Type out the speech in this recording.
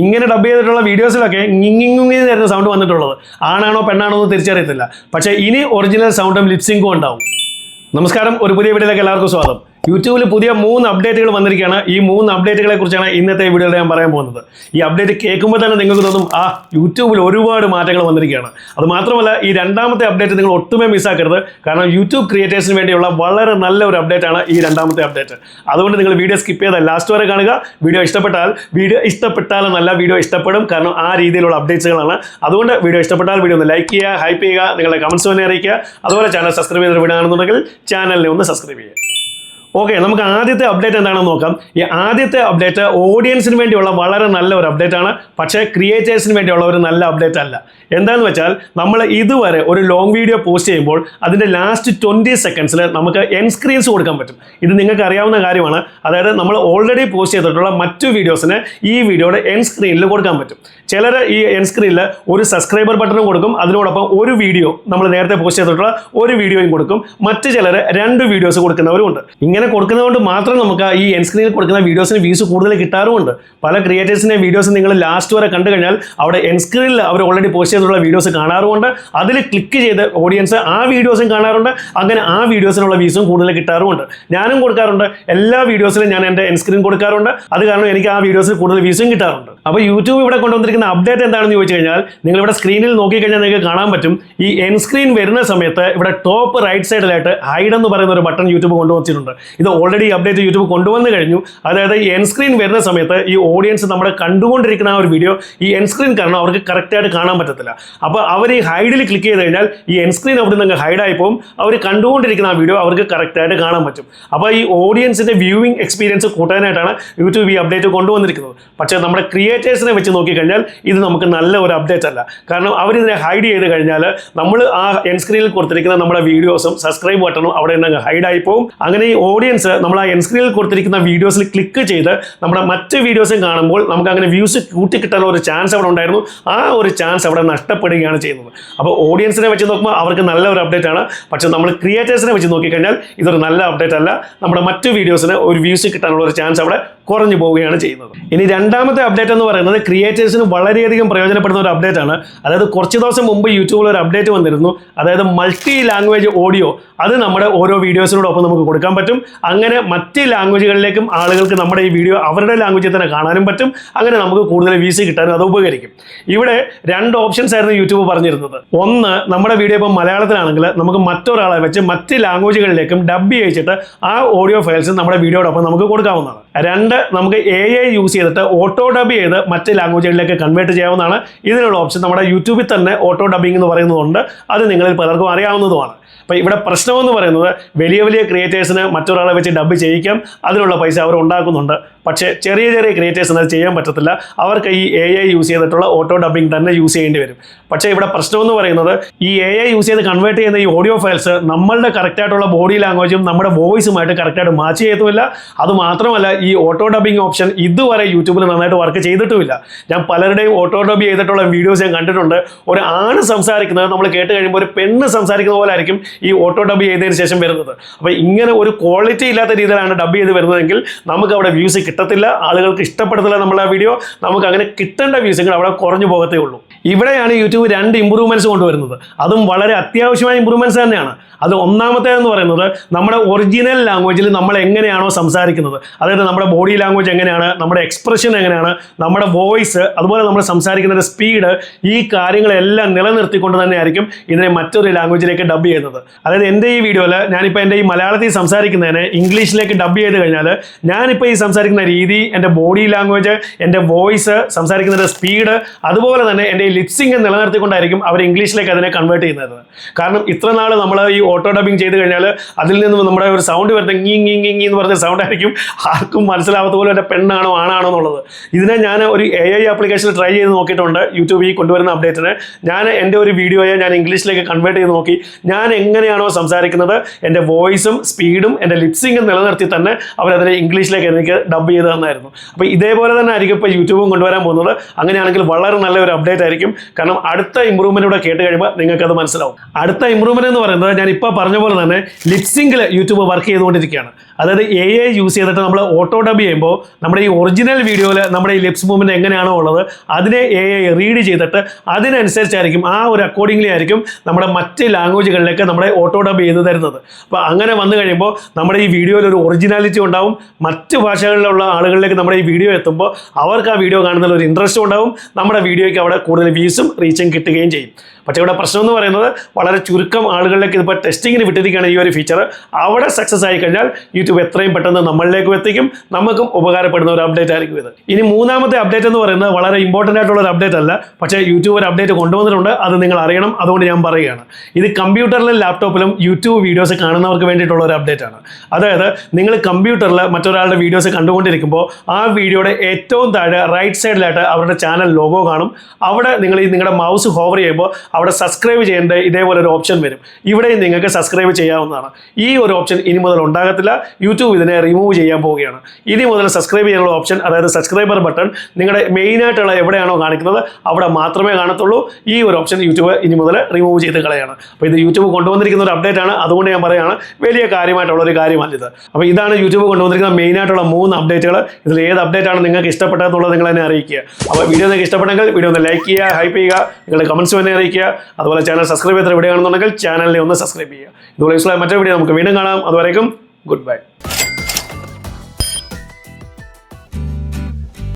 ഇങ്ങനെ ഡബ് ചെയ്തിട്ടുള്ള വീഡിയോസിലൊക്കെ ഇങ്ങിങ്ങി തരുന്ന സൗണ്ട് വന്നിട്ടുള്ളത് ആണാണോ പെണ്ണാണോ എന്ന് തിരിച്ചറിയത്തില്ല. പക്ഷേ ഇനി ഒറിജിനൽ സൗണ്ടും ലിപ്സിങ്കും ഉണ്ടാവും. നമസ്കാരം, ഒരു പുതിയ വീഡിയോയിലേക്ക് എല്ലാവർക്കും സ്വാഗതം. യൂട്യൂബിൽ പുതിയ 3 അപ്ഡേറ്റുകൾ വന്നിരിക്കുകയാണ്. ഈ 3 അപ്ഡേറ്റുകളെ കുറിച്ചാണ് ഇന്നത്തെ വീഡിയോയിൽ ഞാൻ പറയാൻ പോകുന്നത്. ഈ അപ്ഡേറ്റ് കേൾക്കുമ്പോൾ തന്നെ നിങ്ങൾക്ക് തോന്നും യൂട്യൂബിൽ ഒരുപാട് മാറ്റങ്ങൾ വന്നിരിക്കുകയാണ്. അത് മാത്രമല്ല, ഈ രണ്ടാമത്തെ അപ്ഡേറ്റ് നിങ്ങൾ ഒട്ടുമേ മിസ്സാക്കരുത്. കാരണം യൂട്യൂബ് ക്രിയേറ്റേഴ്സിന് വേണ്ടിയുള്ള വളരെ നല്ല ഒരു അപ്ഡേറ്റ് ആണ് ഈ രണ്ടാമത്തെ അപ്ഡേറ്റ്. അതുകൊണ്ട് നിങ്ങൾ വീഡിയോ സ്കിപ്പ് ചെയ്താൽ ലാസ്റ്റ് വരെ കാണുക. വീഡിയോ ഇഷ്ടപ്പെട്ടാലെന്നല്ല, വീഡിയോ ഇഷ്ടപ്പെടും. കാരണം ആ രീതിയിലുള്ള അപ്ഡേറ്റ്സുകളാണ്. അതുകൊണ്ട് വീഡിയോ ഇഷ്ടപ്പെട്ടാൽ വീഡിയോ ഒന്ന് ലൈക്ക് ചെയ്യുക, ഹൈപ്പ് ചെയ്യുക, നിങ്ങളുടെ കമൻസ് തന്നെ അറിയിക്കുക. അതുപോലെ ചാനൽ സബ്സ്ക്രൈബ് ചെയ്ത് വിടുകയാണെന്നുണ്ടെങ്കിൽ ചാനലിനെ ഒന്ന് സബ്സ്ക്രൈബ് ചെയ്യുക. ഓക്കെ, നമുക്ക് ആദ്യത്തെ അപ്ഡേറ്റ് എന്താണെന്ന് നോക്കാം. ഈ ആദ്യത്തെ അപ്ഡേറ്റ് ഓഡിയൻസിന് വേണ്ടിയുള്ള വളരെ നല്ല ഒരു അപ്ഡേറ്റ് ആണ്. പക്ഷേ ക്രിയേറ്റേഴ്സിന് വേണ്ടിയുള്ള ഒരു നല്ല അപ്ഡേറ്റ് അല്ല. എന്താണെന്ന് വെച്ചാൽ, നമ്മൾ ഇതുവരെ ഒരു ലോങ് വീഡിയോ പോസ്റ്റ് ചെയ്യുമ്പോൾ അതിൻ്റെ ലാസ്റ്റ് 20 സെക്കൻഡ്സിൽ നമുക്ക് എൻഡ് സ്ക്രീൻസ് കൊടുക്കാൻ പറ്റും. ഇത് നിങ്ങൾക്ക് അറിയാവുന്ന കാര്യമാണ്. അതായത് നമ്മൾ ഓൾറെഡി പോസ്റ്റ് ചെയ്തിട്ടുള്ള മറ്റു വീഡിയോസിന് ഈ വീഡിയോയുടെ എൻഡ് സ്ക്രീനിൽ കൊടുക്കാൻ പറ്റും. ചിലർ ഈ എൻഡ് സ്ക്രീനിൽ ഒരു സബ്സ്ക്രൈബർ ബട്ടണും കൊടുക്കും, അതിനോടൊപ്പം ഒരു വീഡിയോ, നമ്മൾ നേരത്തെ പോസ്റ്റ് ചെയ്തിട്ടുള്ള ഒരു വീഡിയോയും കൊടുക്കും. മറ്റു ചിലർ 2 വീഡിയോസ് കൊടുക്കുന്നവരുമുണ്ട്. ഇങ്ങനെ കൊടുക്കുന്നതുകൊണ്ട് മാത്രം നമുക്ക് ഈ എൻഡ് സ്ക്രീനിൽ കൊടുക്കുന്ന വീഡിയോസിന് വ്യൂസ് കൂടുതൽ കിട്ടാറുമുണ്ട്. പല ക്രിയേറ്റേഴ്സിൻ്റെ വീഡിയോസ് നിങ്ങൾ ലാസ്റ്റ് വരെ കണ്ടു കഴിഞ്ഞാൽ അവിടെ എൻഡ് സ്ക്രീനിൽ അവർ ഓൾറെഡി പോസ്റ്റ് ചെയ്തിട്ടുള്ള വീഡിയോസ് കാണാറുമുണ്ട്. അതിൽ ക്ലിക്ക് ചെയ്ത് ഓഡിയൻസ് ആ വീഡിയോസും കാണാറുണ്ട്. അങ്ങനെ ആ വീഡിയോസിനുള്ള വ്യൂസും കൂടുതൽ കിട്ടാറുമുണ്ട്. ഞാനും കൊടുക്കാറുണ്ട്. എല്ലാ വീഡിയോസിലും ഞാൻ എൻ്റെ എൻഡ് സ്ക്രീൻ കൊടുക്കാറുണ്ട്. അത് കാരണം എനിക്ക് ആ വീഡിയോസിൽ കൂടുതൽ വ്യൂസും കിട്ടാറുണ്ട്. അപ്പോൾ യൂട്യൂബ് ഇവിടെ കൊണ്ടുവന്നിരിക്കുന്ന അപ്ഡേറ്റ് എന്താണെന്ന് ചോദിച്ചു കഴിഞ്ഞാൽ, നിങ്ങളിവിടെ സ്ക്രീനിൽ നോക്കിക്കഴിഞ്ഞാൽ നിങ്ങൾക്ക് കാണാൻ പറ്റും. ഈ എൻഡ് സ്ക്രീൻ വരുന്ന സമയത്ത് ഇവിടെ ടോപ്പ് റൈറ്റ് സൈഡിലായിട്ട് ഹൈഡ് എന്ന് പറയുന്ന ഒരു ബട്ടൺ യൂട്യൂബ് കൊണ്ടുവച്ചിട്ടുണ്ട്. ഇത് ഓൾറെഡി അപ്ഡേറ്റ് യൂട്യൂബ് കൊണ്ടുവന്നു കഴിഞ്ഞു. അതായത് ഈ എൻഡ് സ്ക്രീൻ വരുന്ന സമയത്ത് ഈ ഓഡിയൻസ് നമ്മുടെ കണ്ടുകൊണ്ടിരിക്കുന്ന ആ ഒരു വീഡിയോ ഈ എൻഡ് സ്ക്രീൻ കാരണം അവർക്ക് കറക്റ്റായിട്ട് കാണാൻ പറ്റത്തില്ല. അപ്പോൾ അവർ ഈ ഹൈഡിൽ ക്ലിക്ക് ചെയ്ത് കഴിഞ്ഞാൽ ഈ എൻഡ് സ്ക്രീൻ അവിടെ നിന്ന് ഹൈഡായി പോകും. അവർ കണ്ടുകൊണ്ടിരിക്കുന്ന ആ വീഡിയോ അവർക്ക് കറക്റ്റായിട്ട് കാണാൻ പറ്റും. അപ്പോൾ ഈ ഓഡിയൻസിൻ്റെ വ്യൂവിംഗ് എക്സ്പീരിയൻസ് കൂട്ടാനായിട്ടാണ് യൂട്യൂബ് ഈ അപ്ഡേറ്റ് കൊണ്ടുവന്നിരിക്കുന്നത്. പക്ഷേ നമ്മുടെ ക്രിയേറ്റേഴ്സിനെ വെച്ച് നോക്കിക്കഴിഞ്ഞാൽ ഇത് നമുക്ക് നല്ല ഒരു അപ്ഡേറ്റ് അല്ല. കാരണം അവരിതിനെ ഹൈഡ് ചെയ്ത് കഴിഞ്ഞാൽ നമ്മൾ ആ എൻഡ് സ്ക്രീനിൽ കൊടുത്തിരിക്കുന്ന നമ്മുടെ വീഡിയോസും സബ്സ്ക്രൈബ് ബട്ടണും അവിടെ നിന്ന് ഹൈഡായി പോകും. അങ്ങനെ ഈ ഓഡിയൻസ് നമ്മൾ ആ എൻഡ് സ്ക്രീനിൽ കൊടുത്തിരിക്കുന്ന വീഡിയോസിൽ ക്ലിക്ക് ചെയ്ത് നമ്മുടെ മറ്റ് വീഡിയോസും കാണുമ്പോൾ നമുക്ക് അങ്ങനെ വ്യൂസ് കൂട്ടിക്കിട്ടാനുള്ള ഒരു ചാൻസ് അവിടെ ഉണ്ടായിരുന്നു. ആ ഒരു ചാൻസ് അവിടെ നഷ്ടപ്പെടുകയാണ് ചെയ്യുന്നത്. അപ്പോൾ ഓഡിയൻസിനെ വെച്ച് നോക്കുമ്പോൾ അവർക്ക് നല്ല ഒരു അപ്ഡേറ്റ് ആണ്. പക്ഷേ നമ്മൾ ക്രിയേറ്റേഴ്സിനെ വെച്ച് നോക്കിക്കഴിഞ്ഞാൽ ഇതൊരു നല്ല അപ്ഡേറ്റ് അല്ല. നമ്മുടെ മറ്റ് വീഡിയോസിന് ഒരു വ്യൂസ് കിട്ടാനുള്ള ഒരു ചാൻസ് അവിടെ കുറഞ്ഞു പോവുകയാണ് ചെയ്യുന്നത്. ഇനി രണ്ടാമത്തെ അപ്ഡേറ്റ് എന്ന് പറയുന്നത് ക്രിയേറ്റേഴ്സിന് വളരെയധികം പ്രയോജനപ്പെടുന്ന ഒരു അപ്ഡേറ്റ് ആണ്. അതായത് കുറച്ച് ദിവസം മുമ്പ് യൂട്യൂബിൽ ഒരു അപ്ഡേറ്റ് വന്നിരുന്നു. അതായത് മൾട്ടി ലാംഗ്വേജ് ഓഡിയോ അത് നമ്മുടെ ഓരോ വീഡിയോസിനോടൊപ്പം നമുക്ക് കൊടുക്കാൻ പറ്റും. അങ്ങനെ മറ്റ് ലാംഗ്വേജുകളിലേക്കും ആളുകൾക്ക് നമ്മുടെ ഈ വീഡിയോ അവരുടെ ലാംഗ്വേജിൽ തന്നെ കാണാനും പറ്റും. അങ്ങനെ നമുക്ക് കൂടുതൽ വ്യൂസ് കിട്ടാനും അത് ഉപകരിക്കും. ഇവിടെ 2 ഓപ്ഷൻസ് ആയിരുന്നു യൂട്യൂബ് പറഞ്ഞിരുന്നത്. ഒന്ന്, നമ്മുടെ വീഡിയോ ഇപ്പോൾ മലയാളത്തിലാണെങ്കിൽ നമുക്ക് മറ്റൊരാളെ വെച്ച് മറ്റ് ലാംഗ്വേജുകളിലേക്കും ഡബ് ചെയ്യിച്ചിട്ട് ആ ഓഡിയോ ഫയൽസ് നമ്മുടെ വീഡിയോടൊപ്പം നമുക്ക് കൊടുക്കാവുന്നതാണ്. 2, നമുക്ക് AI യൂസ് ചെയ്തിട്ട് ഓട്ടോ ഡബ് ചെയ്ത് മറ്റ് ലാംഗ്വേജുകളിലേക്ക് കൺവേർട്ട് ചെയ്യാവുന്നതാണ്. ഇതിനുള്ള ഓപ്ഷൻ നമ്മുടെ യൂട്യൂബിൽ തന്നെ ഓട്ടോ ഡബിംഗ് എന്ന് പറയുന്നതുകൊണ്ട് അത് നിങ്ങളിൽ പലർക്കും അറിയാവുന്നതുമാണ്. അപ്പോൾ ഇവിടെ പ്രശ്നമെന്ന് പറയുന്നത് വലിയ വലിയ ക്രിയേറ്റേഴ്സിന് മറ്റൊരാളെ വെച്ച് ഡബ് ചെയ്യിക്കാം, അതിനുള്ള പൈസ അവർ ഉണ്ടാക്കുന്നുണ്ട്. പക്ഷേ ചെറിയ ക്രിയേറ്റേഴ്സിന് അത് ചെയ്യാൻ പറ്റത്തില്ല. അവർക്ക് ഈ AI യൂസ് ചെയ്തിട്ടുള്ള ഓട്ടോ ഡബിംഗ് തന്നെ യൂസ് ചെയ്യേണ്ടി വരും. പക്ഷേ ഇവിടെ പ്രശ്നമെന്ന് പറയുന്നത് ഈ AI യൂസ് ചെയ്ത് കൺവേർട്ട് ചെയ്യുന്ന ഈ ഓഡിയോ ഫയൽസ് നമ്മളുടെ കറക്റ്റായിട്ടുള്ള ബോഡി ലാംഗ്വേജും നമ്മുടെ വോയിസുമായിട്ട് കറക്റ്റായിട്ട് മാച്ച് ചെയ്യത്തുമില്ല. അതുമാത്രമല്ല, ഈ ഓട്ടോ ഡബിംഗ് ഓപ്ഷൻ ഇതുവരെ യൂട്യൂബിൽ നന്നായിട്ട് വർക്ക് ചെയ്തിട്ടുമില്ല. ഞാൻ പലരുടെയും ഓട്ടോ ഡബ് ചെയ്തിട്ടുള്ള വീഡിയോസ് ഞാൻ കണ്ടിട്ടുണ്ട്. ഒരു ആണ് സംസാരിക്കുന്നത് നമ്മൾ കേട്ട് കഴിയുമ്പോൾ ഒരു പെണ്ണ് സംസാരിക്കുന്ന പോലെ ആയിരിക്കും ഈ ഓട്ടോ ഡബ് ചെയ്തതിന് ശേഷം വരുന്നത്. അപ്പോൾ ഇങ്ങനെ ഒരു ക്വാളിറ്റി ഇല്ലാത്ത രീതിയിലാണ് ഡബ് ചെയ്ത് വരുന്നതെങ്കിൽ നമുക്ക് അവിടെ വ്യൂസ് കിട്ടത്തില്ല, ആളുകൾക്ക് ഇഷ്ടപ്പെടത്തില്ല നമ്മളെ വീഡിയോ. നമുക്ക് അങ്ങനെ കിട്ടേണ്ട വ്യൂസുകൾ അവിടെ കുറഞ്ഞു പോകത്തേ ഉള്ളൂ. ഇവിടെയാണ് യൂട്യൂബ് 2 ഇമ്പ്രൂവ്മെൻറ്റ്സ് കൊണ്ടുവരുന്നത്. അതും വളരെ അത്യാവശ്യമായ ഇമ്പ്രൂവ്മെൻറ്റ്സ് തന്നെയാണ്. അത് ഒന്നാമത്തേതെന്ന് പറയുന്നത് നമ്മുടെ ഒറിജിനൽ ലാംഗ്വേജിൽ നമ്മൾ എങ്ങനെയാണോ സംസാരിക്കുന്നത്, അതായത് നമ്മുടെ ബോഡി ലാംഗ്വേജ് എങ്ങനെയാണ്, നമ്മുടെ എക്സ്പ്രഷൻ എങ്ങനെയാണ്, നമ്മുടെ വോയിസ്, അതുപോലെ നമ്മൾ സംസാരിക്കുന്നതിൻ്റെ സ്പീഡ്, ഈ കാര്യങ്ങളെല്ലാം നിലനിർത്തിക്കൊണ്ട് തന്നെയായിരിക്കും ഇതിനെ മറ്റൊരു ലാംഗ്വേജിലേക്ക് ഡബ് ചെയ്യുന്നത്. അതായത് എൻ്റെ ഈ വീഡിയോയിൽ ഞാനിപ്പോൾ എൻ്റെ ഈ മലയാളത്തിൽ സംസാരിക്കുന്നതിനെ ഇംഗ്ലീഷിലേക്ക് ഡബ് ചെയ്ത് കഴിഞ്ഞാൽ ഞാനിപ്പോൾ ഈ സംസാരിക്കുന്ന രീതി, എൻ്റെ ബോഡി ലാംഗ്വേജ്, എൻ്റെ വോയിസ്, സംസാരിക്കുന്നതിൻ്റെ സ്പീഡ്, അതുപോലെ തന്നെ എൻ്റെ ഈ ലിപ്സിംഗ് നിലനിർത്തിക്കൊണ്ടായിരിക്കും അവർ ഇംഗ്ലീഷിലേക്ക് അതിനെ കൺവേർട്ട് ചെയ്യുന്നത്. കാരണം ഇത്ര നാൾ നമ്മൾ ഈ ഓട്ടോ ഡബിങ് ചെയ്ത് കഴിഞ്ഞാൽ അതിൽ നിന്ന് നമ്മുടെ ഒരു സൗണ്ട് വരുന്നത് ngി ngി ngി ngി എന്ന് പറഞ്ഞ സൗണ്ട് ആയിരിക്കും. ആർക്കും മനസ്സിലാവാത്ത പോലെ എൻ്റെ പെണ്ണാണോ ആണാണോ എന്നുള്ളത്. ഇതിനെ ഞാൻ ഒരു AI ആപ്ലിക്കേഷനിൽ ട്രൈ ചെയ്ത് നോക്കിയിട്ടുണ്ട്. യൂട്യൂബ് ഈ കൊണ്ടുവരുന്ന അപ്ഡേറ്റിന് ഞാൻ എൻ്റെ ഒരു വീഡിയോയെ ഞാൻ ഇംഗ്ലീഷിലേക്ക് കൺവേർട്ട് ചെയ്ത് നോക്കി. ഞാൻ എങ്ങനെയാണോ സംസാരിക്കുന്നത്, എൻ്റെ വോയിസും സ്പീഡും എൻ്റെ ലിപ്സിംഗും നിലനിർത്തി തന്നെ അവരതിനെ ഇംഗ്ലീഷിലേക്ക് എനിക്ക് ഡബ് ചെയ്ത് തന്നായിരുന്നു. അപ്പോൾ ഇതേപോലെ തന്നെ ആയിരിക്കും ഇപ്പോൾ യൂട്യൂബും കൊണ്ടുവരാൻ പോകുന്നത്. അങ്ങനെയാണെങ്കിൽ വളരെ നല്ലൊരു അപ്ഡേറ്റ് ആയിരിക്കും. കാരണം അടുത്ത ഇമ്പ്രൂവ്മെൻ്റ് ഇവിടെ കേട്ട് കഴിയുമ്പോൾ നിങ്ങൾക്കത് മനസ്സിലാവും. അടുത്ത ഇമ്പ്രൂവ്മെൻ്റ് എന്ന് പറയുന്നത് ഞാൻ ഇപ്പോൾ പറഞ്ഞ പോലെ തന്നെ ലിപ്സിംഗിൽ യൂട്യൂബ് വർക്ക് ചെയ്തുകൊണ്ടിരിക്കുകയാണ്. അതായത് AI യൂസ് ചെയ്തിട്ട് നമ്മൾ ഓട്ടോ ഡബ് ചെയ്യുമ്പോൾ നമ്മുടെ ഈ ഒറിജിനൽ വീഡിയോയിൽ നമ്മുടെ ഈ ലിപ്സ് മൂവ്മെൻറ്റ് എങ്ങനെയാണോ ഉള്ളത് അതിനെ AI റീഡ് ചെയ്തിട്ട് അതിനനുസരിച്ചായിരിക്കും ആ ഒരു അക്കോർഡിംഗ്ലി ആയിരിക്കും നമ്മുടെ മറ്റ് ലാംഗ്വേജുകളിലേക്ക് നമ്മുടെ ഓട്ടോ ഡബ് ചെയ്ത് തരുന്നത്. അപ്പോൾ അങ്ങനെ വന്നു കഴിയുമ്പോൾ നമ്മുടെ ഈ വീഡിയോയിൽ ഒരു ഒറിജിനാലിറ്റി ഉണ്ടാവും. മറ്റ് ഭാഷകളിലുള്ള ആളുകളിലേക്ക് നമ്മുടെ ഈ വീഡിയോ എത്തുമ്പോൾ അവർക്ക് ആ വീഡിയോ കാണുന്നതിൽ ഒരു ഇൻട്രസ്റ്റ് ഉണ്ടാവും. നമ്മുടെ വീഡിയോയ്ക്ക് അവിടെ കൂടുതൽ വ്യൂസും റീച്ചും കിട്ടുകയും ചെയ്യും. പക്ഷേ ഇവിടെ പ്രശ്നം എന്ന് പറയുന്നത് വളരെ ചുരുക്കം ആളുകളിലേക്ക് ഇതിപ്പോൾ ടെസ്റ്റിങ്ങിന് വിട്ടിരിക്കുകയാണ് ഈ ഒരു ഫീച്ചർ. അവിടെ സക്സസ് ആയി കഴിഞ്ഞാൽ യൂട്യൂബ് എത്രയും പെട്ടെന്ന് നമ്മളിലേക്കും എത്തിക്കും, നമുക്കും ഉപകാരപ്പെടുന്ന ഒരു അപ്ഡേറ്റ് ആയിരിക്കും ഇത്. ഇനി മൂന്നാമത്തെ അപ്ഡേറ്റ് എന്ന് പറയുന്നത് വളരെ ഇമ്പോർട്ടൻ്റ് ആയിട്ടുള്ള ഒരു അപ്ഡേറ്റ് അല്ല, പക്ഷേ യൂട്യൂബ് ഒരു അപ്ഡേറ്റ് കൊണ്ടുവന്നിട്ടുണ്ട്. അത് നിങ്ങൾ അറിയണം, അതുകൊണ്ട് ഞാൻ പറയുകയാണ്. ഇത് കമ്പ്യൂട്ടറിലും ലാപ്ടോപ്പിലും യൂട്യൂബ് വീഡിയോസ് കാണുന്നവർക്ക് വേണ്ടിയിട്ടുള്ള ഒരു അപ്ഡേറ്റ് ആണ്. അതായത് നിങ്ങൾ കമ്പ്യൂട്ടറിൽ മറ്റൊരാളുടെ വീഡിയോസ് കണ്ടുകൊണ്ടിരിക്കുമ്പോൾ ആ വീഡിയോയുടെ ഏറ്റവും താഴെ റൈറ്റ് സൈഡിലായിട്ട് അവരുടെ ചാനൽ ലോഗോ കാണും. അവിടെ നിങ്ങൾ നിങ്ങളുടെ മൗസ് ഹോവർ ചെയ്യുമ്പോൾ അവിടെ സബ്സ്ക്രൈബ് ചെയ്യേണ്ട ഇതേപോലെ ഒരു ഓപ്ഷൻ വരും. ഇവിടെയും നിങ്ങൾക്ക് സബ്സ്ക്രൈബ് ചെയ്യാവുന്നതാണ്. ഈ ഒരു ഓപ്ഷൻ ഇനി മുതൽ ഉണ്ടാകത്തില്ല. യൂട്യൂബ് ഇതിനെ റിമൂവ് ചെയ്യാൻ പോവുകയാണ്. ഇനി മുതൽ സബ്സ്ക്രൈബ് ചെയ്യാനുള്ള ഓപ്ഷൻ, അതായത് സബ്സ്ക്രൈബർ ബട്ടൺ നിങ്ങളുടെ മെയിനായിട്ടുള്ള എവിടെയാണോ കാണിക്കുന്നത് അവിടെ മാത്രമേ കാണത്തുള്ളൂ. ഈ ഒരു ഓപ്ഷൻ യൂട്യൂബ് ഇനി മുതൽ റിമൂവ് ചെയ്ത് കളയാണ്. അപ്പോൾ ഇത് യൂട്യൂബ് കൊണ്ടുവന്നിരിക്കുന്ന ഒരു അപ്ഡേറ്റ് ആണ്. അതുകൊണ്ട് ഞാൻ പറയുകയാണ്, വലിയ കാര്യമായിട്ടുള്ള ഒരു കാര്യമല്ല ഇത്. അപ്പോൾ ഇതാണ് യൂട്യൂബ് കൊണ്ടുവന്നിരിക്കുന്ന മെയിനായിട്ടുള്ള 3 അപ്ഡേറ്റുകൾ. ഇതിൽ ഏത് അപ്ഡേറ്റ് ആണ് നിങ്ങൾക്ക് ഇഷ്ടപ്പെട്ടതെന്നുള്ളത് നിങ്ങൾ എന്നെ അറിയിക്കുക. അപ്പോൾ വീഡിയോ നിങ്ങൾക്ക് ഇഷ്ടപ്പെട്ടെങ്കിൽ വീഡിയോ ഒന്ന് ലൈക്ക് ചെയ്യുക, ഹൈപ്പ് ചെയ്യുക, നിങ്ങളുടെ കമൻസ് തന്നെ അറിയിക്കുക. അതുപോലെ ചാനൽ സബ്സ്ക്രൈബ് ചെയ്ത വീഡിയോ കാണുന്നുണ്ടെങ്കിൽ ചാനലിനെ ഒന്ന് സബ്സ്ക്രൈബ് ചെയ്യുക. ഇതുപോലെ മറ്റൊരു വീഡിയോ നമുക്ക് വീണ്ടും കാണാം. അതുവരേക്കും ഗുഡ് ബൈ.